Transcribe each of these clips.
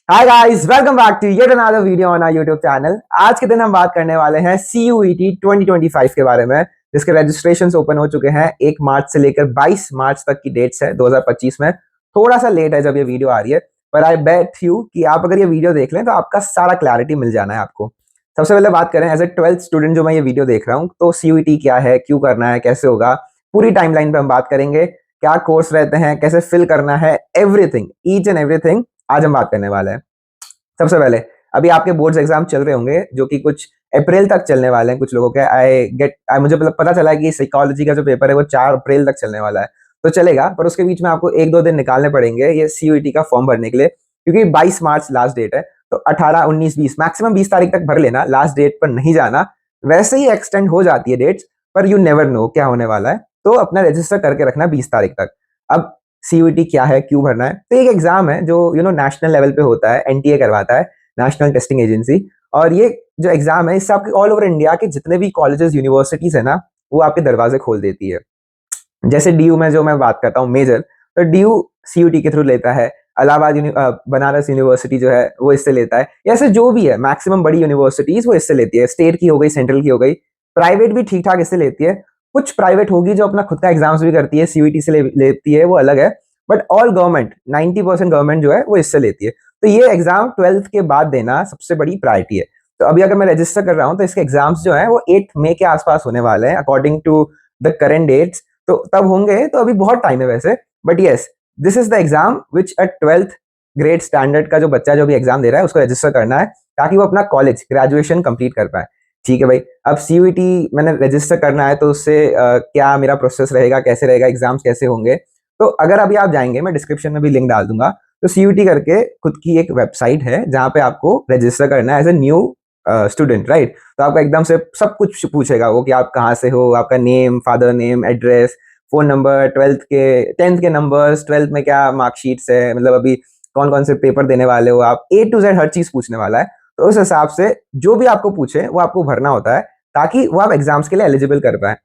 Hi guys, welcome back to yet another video on our YouTube channel. आज के दिन हम बात करने वाले हैं CUET 2025 के बारे में, जिसके रजिस्ट्रेशंस ओपन हो चुके हैं। 1 मार्च से लेकर 22 मार्च तक की डेट्स है 2025 में। थोड़ा सा लेट है जब ये वीडियो आ रही है, पर आई बेट यू कि आप अगर ये वीडियो देख लें तो आपका सारा क्लैरिटी मिल जाना है आपको। सबसे पहले बात करें एज ए 12th स्टूडेंट जो मैं ये वीडियो देख रहा हूँ, तो CUET क्या है, क्यों करना है, कैसे होगा, पूरी टाइमलाइन पे हम बात करेंगे। क्या कोर्स रहते हैं, कैसे फिल करना है, एवरीथिंग, ईच एंड एवरीथिंग आज हम बात करने वाले हैं। सबसे पहले अभी आपके बोर्ड्स एग्जाम चल रहे होंगे जो कि कुछ अप्रैल तक चलने वाले हैं कुछ लोगों के। आई मुझे पता चला है कि साइकोलॉजी का जो पेपर है वो 4 अप्रैल तक चलने वाला है, तो चलेगा। पर उसके बीच में आपको 1-2 दिन निकालने पड़ेंगे ये CUET का फॉर्म भरने के लिए, क्योंकि 22 मार्च लास्ट डेट है। तो 18, 19, 20 मैक्सिमम 20 तारीख तक भर लेना, लास्ट डेट पर नहीं जाना। वैसे ही एक्सटेंड हो जाती है डेट्स, पर यू नेवर नो क्या होने वाला है, तो अपना रजिस्टर करके रखना 20 तारीख तक। अब CUET क्या है, क्यों भरना है, तो एक एग्जाम है जो नेशनल लेवल पे होता है, NTA करवाता है, नेशनल टेस्टिंग एजेंसी। और ये जो एग्जाम है इससे आपके ऑल ओवर इंडिया के जितने भी कॉलेजेस यूनिवर्सिटीज है ना, वो आपके दरवाजे खोल देती है। जैसे DU में जो मैं बात करता हूँ मेजर, तो DU CUET के थ्रू लेता है। बनारस यूनिवर्सिटी जो है वो इससे लेता है। ऐसे जो भी है मैक्सिमम बड़ी यूनिवर्सिटीज वो इससे लेती है, स्टेट की हो गई, सेंट्रल की हो गई। प्राइवेट भी ठीक ठाक इससे लेती है। कुछ प्राइवेट होगी जो अपना खुद का एग्जाम्स भी करती है, CUET से लेती है, वो अलग है। बट ऑल गवर्नमेंट, 90% गवर्नमेंट जो है वो इससे लेती है। तो ये एग्जाम 12th के बाद देना सबसे बड़ी प्रायोरिटी है। तो अभी अगर मैं रजिस्टर कर रहा हूँ तो इसके एग्जाम्स जो है वो 8 मई के आसपास होने वाले हैं according to the current dates. तो तब होंगे, तो अभी बहुत टाइम है वैसे। But yes, this is the exam which a 12th grade standard का जो बच्चा जो भी एग्जाम दे रहा है उसको रजिस्टर करना है, ताकि वो अपना कॉलेज ग्रेजुएशन कंप्लीट कर पाए। ठीक है भाई, अब CUET मैंने रजिस्टर करना है तो उससे क्या मेरा प्रोसेस रहेगा, कैसे रहेगा, एग्जाम्स कैसे होंगे। तो अगर अभी आप जाएंगे, मैं डिस्क्रिप्शन में भी लिंक डाल दूंगा, तो CUET करके खुद की एक वेबसाइट है जहां पे आपको रजिस्टर करना है as a new student, right. तो आपका एकदम से सब कुछ पूछेगा वो, कि आप कहाँ से हो, आपका name, father name, address, phone number, 10th के नंबर्स, 12th में क्या मार्कशीट्स है, मतलब अभी कौन कौन से पेपर देने वाले हो आप, A to Z हर चीज पूछने वाला है। तो उस हिसाब से जो भी आपको पूछे वो आपको भरना होता है, ताकि वो आप एग्जाम्स के लिए एलिजिबल कर पाए।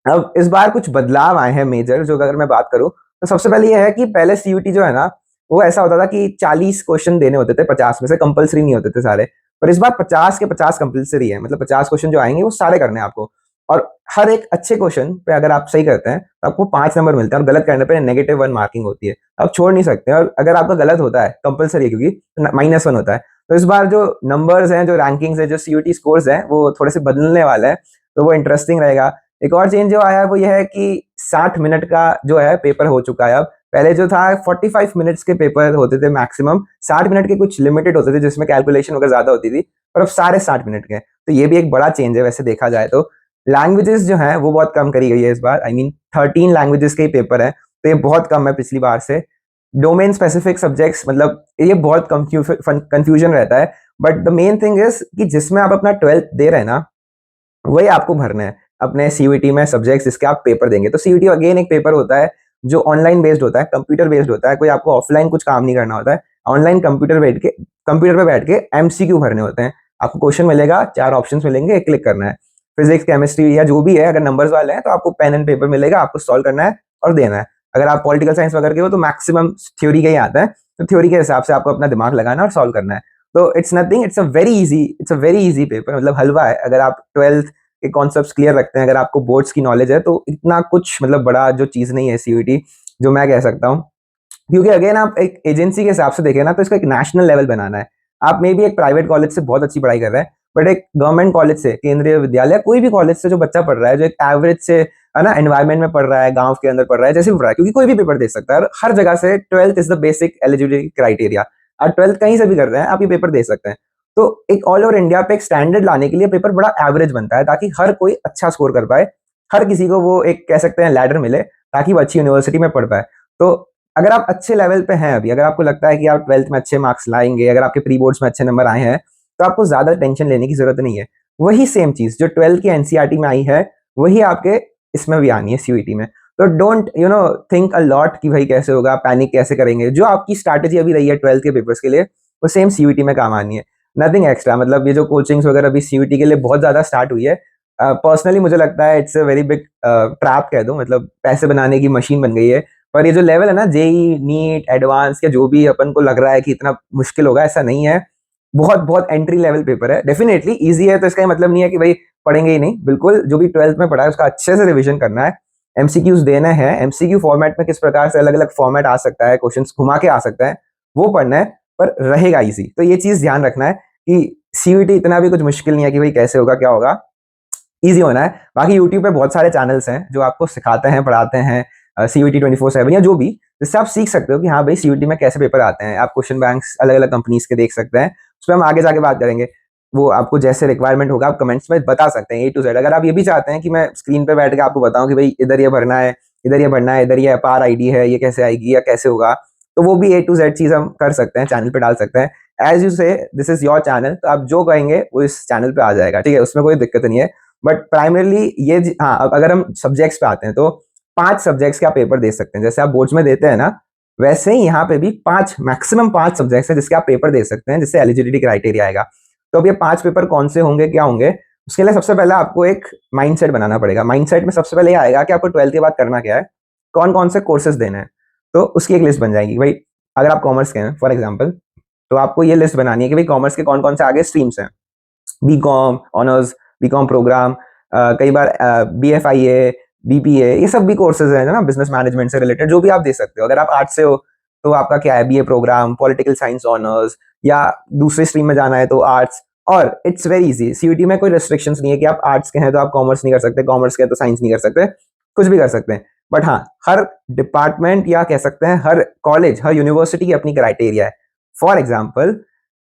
अब इस बार कुछ बदलाव आए हैं मेजर, जो अगर मैं बात करूं तो सबसे पहले ये है कि पहले CUET जो है ना, वो ऐसा होता था कि 40 क्वेश्चन देने होते थे, 50 में से कंपलसरी नहीं होते थे सारे। पर इस बार 50 के 50 कंपलसरी है, मतलब 50 क्वेश्चन जो आएंगे वो सारे करने हैं आपको। और हर एक अच्छे क्वेश्चन पे अगर आप सही करते हैं तो आपको 5 नंबर मिलते हैं, और गलत करने पे -1 मार्किंग होती है। आप छोड़ नहीं सकते, और अगर आपका गलत होता है, कंपलसरी है क्योंकि, तो -1 होता है। तो इस बार जो नंबर्स हैं, जो रैंकिंग्स है, जो CUET स्कोर्स हैं, वो थोड़े से बदलने वाले हैं। तो वो इंटरेस्टिंग रहेगा। एक और चेंज जो आया है वो ये है कि 60 मिनट का जो है पेपर हो चुका है अब। पहले जो था 45 मिनट्स के पेपर होते थे मैक्सिमम, 60 मिनट के कुछ लिमिटेड होते थे जिसमें कैलकुलेशन वगैरह ज्यादा होती थी, पर अब सारे 60 मिनट के हैं। तो ये भी एक बड़ा चेंज है वैसे देखा जाए तो। लैंग्वेजेस जो है वो बहुत कम करी गई है इस बार, आई मीन 13 लैंग्वेजेस के ही पेपर है, तो ये बहुत कम है पिछली बार से। डोमेन स्पेसिफिक सब्जेक्ट्स, मतलब ये बहुत कंफ्यूजन रहता है। But the main thing is कि जिसमें आप अपना 12th दे रहे हैं ना, वही आपको भरना है अपने CUET में सब्जेक्ट्स जिसके आप पेपर देंगे। तो CUET अगेन एक पेपर होता है जो ऑनलाइन बेस्ड होता है, कंप्यूटर बेस्ड होता है। कोई आपको ऑफलाइन कुछ काम नहीं करना होता है, ऑनलाइन कंप्यूटर पे बैठ के MCQ भरने होते हैं। आपको क्वेश्चन मिलेगा, 4 ऑप्शन मिलेंगे, एक क्लिक करना है। फिजिक्स, केमिस्ट्री या जो भी है, अगर नंबर्स वाले हैं तो आपको पेन एंड पेपर मिलेगा, आपको सॉल्व करना है और देना है। अगर आप पॉलिटिकल साइंस वगैरह के हो तो मैक्सिमम थ्योरी का ही आता है, तो थ्योरी के हिसाब से आपको अपना दिमाग लगाना और सॉल्व करना है। तो it's nothing, it's a very easy paper, मतलब हलवा है। अगर आप 12th के कॉन्सेप्ट्स क्लियर रखते हैं, अगर आपको बोर्ड्स की नॉलेज है, तो इतना कुछ मतलब बड़ा जो चीज नहीं है CUET, जो मैं कह सकता हूँ। क्योंकि अगेन आप एक एजेंसी के हिसाब से देखें ना, तो इसको एक नेशनल लेवल बनाना है। आप मे भी एक प्राइवेट कॉलेज से बहुत अच्छी पढ़ाई कर रहे हैं, बट एक गवर्नमेंट कॉलेज से, केंद्रीय विद्यालय, कोई भी कॉलेज से जो बच्चा पढ़ रहा है, जो एक एवरेज से है ना एनवायरमेंट में पढ़ रहा है, गांव के अंदर पढ़ रहा है, जैसे भी पढ़ रहा है, क्योंकि कोई भी पेपर दे सकता है और हर जगह से 12th is the basic eligibility criteria. आप 12th कहीं से भी कर रहे हैं, आप ये पेपर दे सकते हैं। तो एक ऑल ओवर इंडिया पे एक स्टैंडर्ड लाने के लिए पेपर बड़ा एवरेज बनता है, ताकि हर कोई अच्छा स्कोर कर पाए, हर किसी को वो एक कह सकते हैं लैडर मिले, ताकि वो अच्छी यूनिवर्सिटी में पढ़ पाए। तो अगर आप अच्छे लेवल पे हैं अभी, अगर आपको लगता है कि आप 12th में अच्छे मार्क्स लाएंगे, अगर आपके प्री बोर्ड्स में अच्छे नंबर आए हैं, तो आपको ज्यादा टेंशन लेने की जरूरत नहीं है। वही सेम चीज जो 12th की NCERT में आई है, वही आपके इसमें भी आनी है CUET में। तो डोंट थिंक अ लॉट कि भाई कैसे होगा, पैनिक कैसे करेंगे। जो आपकी स्ट्रैटेजी अभी रही है 12th के पेपर्स के लिए, वो सेम CUET में काम आनी है। नथिंग एक्स्ट्रा, मतलब ये जो कोचिंग्स वगैरह अभी CUET के लिए बहुत ज्यादा स्टार्ट हुई है, पर्सनली मुझे लगता है it's a very big trap कह दो, मतलब पैसे बनाने की मशीन बन गई है। पर ये जो लेवल है ना, जेई, नीट, एडवांस या जो भी अपन को लग रहा है कि इतना मुश्किल होगा, ऐसा नहीं है। बहुत बहुत एंट्री लेवल पेपर है। डेफिनेटली इजी है तो इसका मतलब नहीं है कि भाई पढ़ेंगे ही नहीं। बिल्कुल जो भी 12th में पढ़ा है उसका अच्छे से रिवीजन करना है, एमसीक्यूज देना है। एमसीक्यू फॉर्मेट में किस प्रकार से अलग अलग फॉर्मेट आ सकता है, क्वेश्चंस घुमा के आ सकता है, वो पढ़ना है, पर रहेगा इजी। तो ये चीज ध्यान रखना है कि सीयूईटी इतना भी कुछ मुश्किल नहीं है कि भाई कैसे होगा क्या होगा, इजी होना है। बाकी यूट्यूब पे बहुत सारे चैनल्स हैं जो आपको सिखाते हैं, पढ़ाते हैं सीयूईटी 24/7 या जो भी, जिससे आप सीख सकते हो कि हाँ भाई सीयूईटी में कैसे पेपर आते हैं। आप क्वेश्चन बैंक्स अलग अलग कंपनीज के देख सकते हैं, उस पर हम आगे जाके बात करेंगे। वो आपको जैसे रिक्वायरमेंट होगा आप कमेंट्स में बता सकते हैं A to Z। अगर आप ये भी चाहते हैं कि मैं स्क्रीन पे बैठ के आपको बताऊं कि भाई इधर ये भरना है, इधर ये भरना है, इधर ये अपार आईडी है, ये कैसे आएगी या कैसे होगा, तो वो भी A to Z चीज हम कर सकते हैं, चैनल पे डाल सकते हैं। एज यू से दिस इज योर चैनल, तो आप जो कहेंगे वो इस चैनल पे आ जाएगा, ठीक है, उसमें कोई दिक्कत नहीं है। बट प्राइमरली ये हाँ, अब अगर हम सब्जेक्ट्स पे आते हैं तो 5 सब्जेक्ट्स के आप पेपर दे सकते हैं। जैसे आप बोर्ड्स में देते हैं ना, वैसे ही यहाँ पे भी 5, मैक्सिमम 5 सब्जेक्ट्स हैं जिसके आप पेपर दे सकते हैं, जिससे एलिजिबिलिटी क्राइटेरिया आएगा। तो अब ये 5 पेपर कौन से होंगे, क्या होंगे, उसके लिए सबसे पहले आपको एक माइंडसेट बनाना पड़ेगा। माइंडसेट में सबसे पहले ये आएगा कि आपको 12th के बाद करना क्या है, कौन कौन से कोर्सेज देने हैं। तो उसकी एक लिस्ट बन जाएगी। भाई अगर आप कॉमर्स के हैं फॉर एग्जाम्पल, तो आपको ये लिस्ट बनानी है कि भाई कॉमर्स के कौन कौन से आगे स्ट्रीम्स हैं। B com honours, B com programme, कई बार BFIA, BPA, ये सब भी कोर्सेज हैं ना बिजनेस मैनेजमेंट से रिलेटेड, जो भी आप दे सकते हो। अगर आप आर्ट्स से हो तो आपका क्या है, BA programme, political science honours, या दूसरी स्ट्रीम में जाना है तो आर्ट्स। और इट्स वेरी इजी, सीयूटी में कोई रेस्ट्रिक्शंस नहीं है कि आप आर्ट्स के हैं तो आप कॉमर्स नहीं कर सकते, कॉमर्स के हैं तो साइंस नहीं कर सकते, कुछ भी कर सकते हैं। बट हाँ, हर डिपार्टमेंट या कह सकते हैं हर कॉलेज, हर यूनिवर्सिटी की अपनी क्राइटेरिया है। फॉर एग्जाम्पल,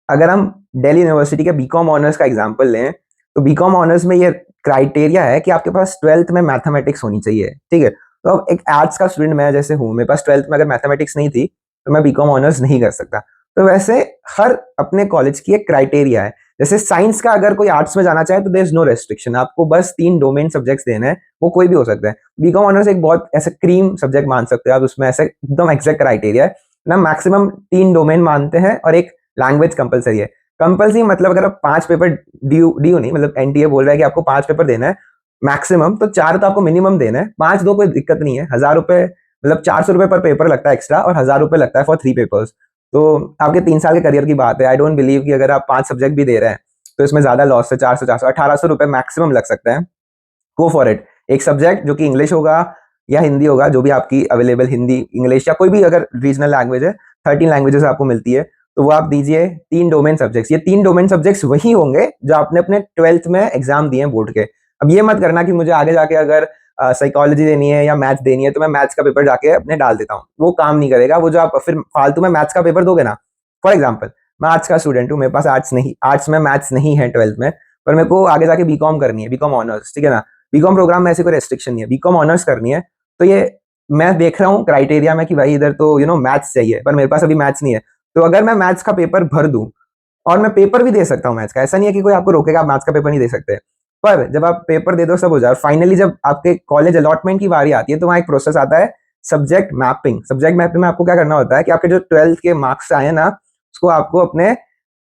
अगर हम दिल्ली यूनिवर्सिटी के बीकॉम ऑनर्स का एग्जांपल लें, तो बीकॉम ऑनर्स में ये क्राइटेरिया है कि आपके पास 12th में मैथमेटिक्स होनी चाहिए, ठीक है। तो अब एक आर्ट्स का स्टूडेंट मैं जैसे हूँ, मेरे पास 12th में अगर मैथमेटिक्स नहीं थी तो मैं बीकॉम ऑनर्स नहीं कर सकता। तो वैसे हर अपने कॉलेज की एक क्राइटेरिया है। जैसे साइंस का अगर कोई आर्ट्स में जाना चाहे तो देयर इज नो रेस्ट्रिक्शन, आपको बस 3 डोमेन सब्जेक्ट्स देने हैं, वो कोई भी हो सकता है। बीकॉम ऑनर्स एक बहुत ऐसा क्रीम सब्जेक्ट मान सकते हो आप, उसमें ऐसे एकदम एग्जैक्ट क्राइटेरिया है ना, मैक्सिमम 3 डोमेन मानते हैं और एक लैंग्वेज कंपलसरी है। कंपल्सरी मतलब अगर आप 5 पेपर ड्यू नहीं, मतलब एनटीए बोल रहा है कि आपको 5 पेपर देना है मैक्सिमम, तो 4 तो आपको मिनिमम देना है। 5 दो कोई दिक्कत नहीं है, 1000 रुपए मतलब 400 रुपए पर पेपर लगता है एक्स्ट्रा, और 1000 रुपए लगता है फॉर 3 पेपर्स। तो आपके 3 साल के करियर की बात है। आई डोंट बिलीव कि अगर आप 5 सब्जेक्ट भी दे रहे हैं तो इसमें ज्यादा लॉस है। 400 1800 रुपए मैक्सिमम लग सकते हैं। Go for it. एक सब्जेक्ट जो कि इंग्लिश होगा या हिंदी होगा, जो भी आपकी अवेलेबल, हिंदी, इंग्लिश या कोई भी अगर रीजनल लैंग्वेज है, 13 लैंग्वेजेस आपको मिलती है, तो वो आप दीजिए 3 डोमेन सब्जेक्ट्स। ये 3 डोमेन सब्जेक्ट्स वही होंगे जो आपने अपने 12th में एग्जाम दिए हैं बोर्ड के। अब ये मत करना कि मुझे आगे जाके अगर साइकोलॉजी देनी है या मैथ्स देनी है तो मैं मैथ्स का पेपर जाके अपने डाल देता हूँ, वो काम नहीं करेगा। वो जो आप फिर फालतू में मैथ्स का पेपर दोगे ना, फॉर एग्जाम्पल मैं आर्ट्स का स्टूडेंट हूँ, मेरे पास आर्ट्स में मैथ्स नहीं है 12th में, पर मेरे को आगे जाके बीकॉम करनी है, बीकॉम ऑनर्स, ठीक है ना। बीकॉम प्रोग्राम में ऐसी कोई रेस्ट्रिक्शन नहीं है, बीकॉम ऑनर्स करनी है। तो ये मैं देख रहा हूँ क्राइटेरिया में कि भाई इधर तो मैथ्स चाहिए, पर मेरे पास अभी मैथ्स नहीं है। तो अगर मैं मैथ्स का पेपर भर दूं, और मैं पेपर भी दे सकता हूँ मैथ्स का, ऐसा नहीं है कि कोई आपको रोकेगा आप मैथ्स का पेपर नहीं दे सकते, पर जब आप पेपर दे दो सब हो जाए, फाइनली जब आपके कॉलेज अलॉटमेंट की बारी आती है तो वहां एक प्रोसेस आता है, सब्जेक्ट मैपिंग। सब्जेक्ट मैपिंग में आपको क्या करना होता है कि आपके जो 12th के मार्क्स आए ना, उसको आपको अपने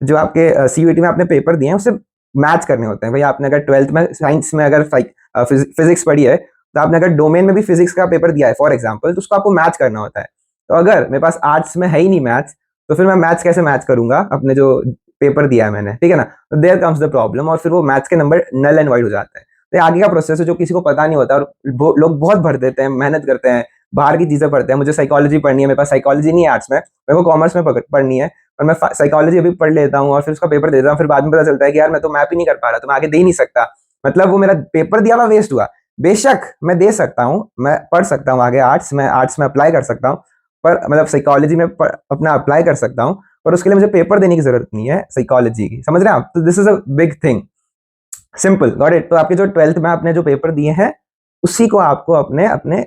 जो आपके सीयूईटी में आपने पेपर दिए हैं उससे मैच करने होते हैं। भाई आपने अगर 12th में साइंस में अगर फिजिक्स पढ़ी है, तो आपने अगर डोमेन में भी फिजिक्स का पेपर दिया है फॉर एग्जाम्पल, तो उसको आपको मैच करना होता है। तो अगर मेरे पास आर्ट्स में है ही नहीं मैथ्स, तो फिर मैं मैथ्स कैसे मैच करूंगा अपने जो पेपर दिया है मैंने, ठीक है ना। तो देयर कम्स द प्रॉब्लम, और फिर वो मैथ्स के नंबर नल एंड वाइड हो जाते हैं। तो ये आगे का प्रोसेस है जो किसी को पता नहीं होता, और लोग बहुत भर देते हैं, मेहनत करते हैं, बाहर की चीजें पढ़ते हैं। मुझे साइकोलॉजी पढ़नी है, मेरे पास साइकोलॉजी नहीं है आर्ट्स में, मेरे को कॉमर्स में पढ़नी है, और मैं साइकोलॉजी अभी पढ़ लेता हूँ और फिर उसका पेपर देता हूँ, फिर बाद में पता चलता है कि यार मैं तो मैप ही नहीं कर पा रहा, तो मैं आगे दे ही नहीं सकता। मतलब वो मेरा पेपर दिया हुआ वेस्ट हुआ। बेशक मैं दे सकता हूँ, मैं पढ़ सकता हूँ आगे आर्ट्स में, आर्ट्स में अप्लाई कर सकता हूँ, पर मतलब साइकोलॉजी में अपना अप्लाई कर सकता हूँ, पर उसके लिए मुझे पेपर देने की जरूरत नहीं है साइकोलॉजी की, समझ रहे हैं आप। तो this is a big thing, simple, got it. तो आपके जो 12th में आपने जो पेपर दिए हैं, उसी को आपको अपने अपने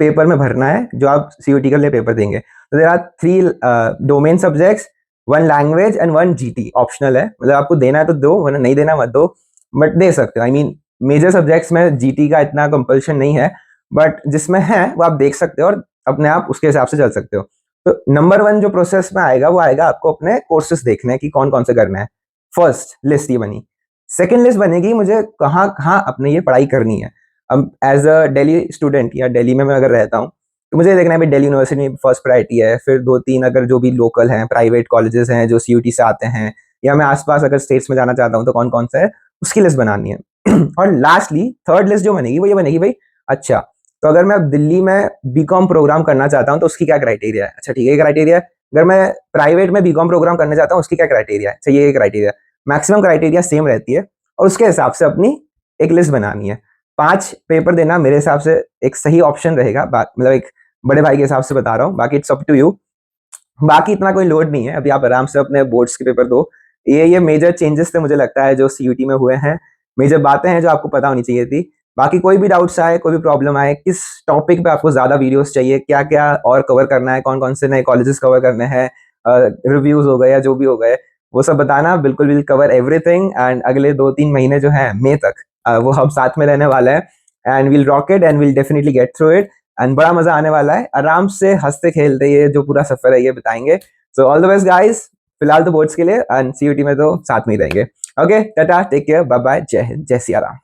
पेपर में भरना है जो आप सीयूटी के लिए पेपर देंगे। तो there are 3 domain subjects, 1 language and 1 GT. Optional है, मतलब आपको देना है तो दो, वरना नहीं देना मत दो, बट दे सकते हो। आई मीन मेजर सब्जेक्ट्स में जीटी का इतना कंपल्शन नहीं है, बट जिसमें है वो आप देख सकते हो और अपने आप उसके हिसाब से चल सकते हो। तो नंबर 1 जो प्रोसेस में आएगा वो आएगा आपको अपने कोर्सेज देखने कि कौन कौन से करना है। फर्स्ट लिस्ट ये बनी। सेकेंड लिस्ट बनेगी मुझे कहाँ कहाँ अपने ये पढ़ाई करनी है। अब एज अ दिल्ली स्टूडेंट या दिल्ली में मैं अगर रहता हूँ, तो मुझे देखना है भाई दिल्ली यूनिवर्सिटी फर्स्ट प्रायोरिटी है, फिर 2-3 अगर जो भी लोकल हैं, प्राइवेट कॉलेजेस हैं जो सीयूईटी से आते हैं, या मैं आस-पास अगर स्टेट्स में जाना चाहता हूँ तो कौन-कौन सा है, उसकी लिस्ट बनानी है। और लास्टली थर्ड लिस्ट जो बनेगी वो ये बनेगी भाई, अच्छा तो अगर मैं दिल्ली में बीकॉम प्रोग्राम करना चाहता हूँ तो उसकी क्या क्राइटेरिया है? अच्छा ठीक है, ये क्राइटेरिया है। अगर मैं प्राइवेट में बीकॉम प्रोग्राम करना चाहता हूँ उसकी क्या क्राइटेरिया है? अच्छा ये क्राइटेरिया, मैक्सिमम क्राइटेरिया सेम रहती है और उसके हिसाब से अपनी एक लिस्ट बनानी है। 5 पेपर देना मेरे हिसाब से एक सही ऑप्शन रहेगा, मतलब एक बड़े भाई के हिसाब से बता रहा हूँ, बाकी इट्स अप टू यू। बाकी इतना कोई लोड नहीं है, अभी आप आराम से अपने बोर्ड्स के पेपर दो। ये मेजर चेंजेस थे मुझे लगता है जो सीयूईटी में हुए हैं, मेजर बातें हैं जो आपको पता होनी चाहिए थी। बाकी कोई भी डाउट्स आए, कोई भी प्रॉब्लम आए, किस टॉपिक पे आपको ज़्यादा वीडियोस चाहिए, क्या-क्या और कवर करना है, कौन-कौन से नए कॉलेजेस कवर करने हैं, रिव्यूज़ हो गए या जो भी हो गए, वो सब बताना, बिल्कुल विल कवर एवरीथिंग। एंड अगले 2-3 महीने जो हैं मई तक वो हम साथ में रहने वाले हैं, and will rock it and will definitely get through it, and बड़ा मजा आने वाला है। आराम से हंसते खेलते ये जो पूरा सफर है ये बताएंगे। So all the best guys, फिलहाल तो बोर्ड्स के लिए, एंड सीयूटी में तो साथ में ही रहेंगे। Okay tata, take care, bye bye, जय हिंद, जय सिया राम।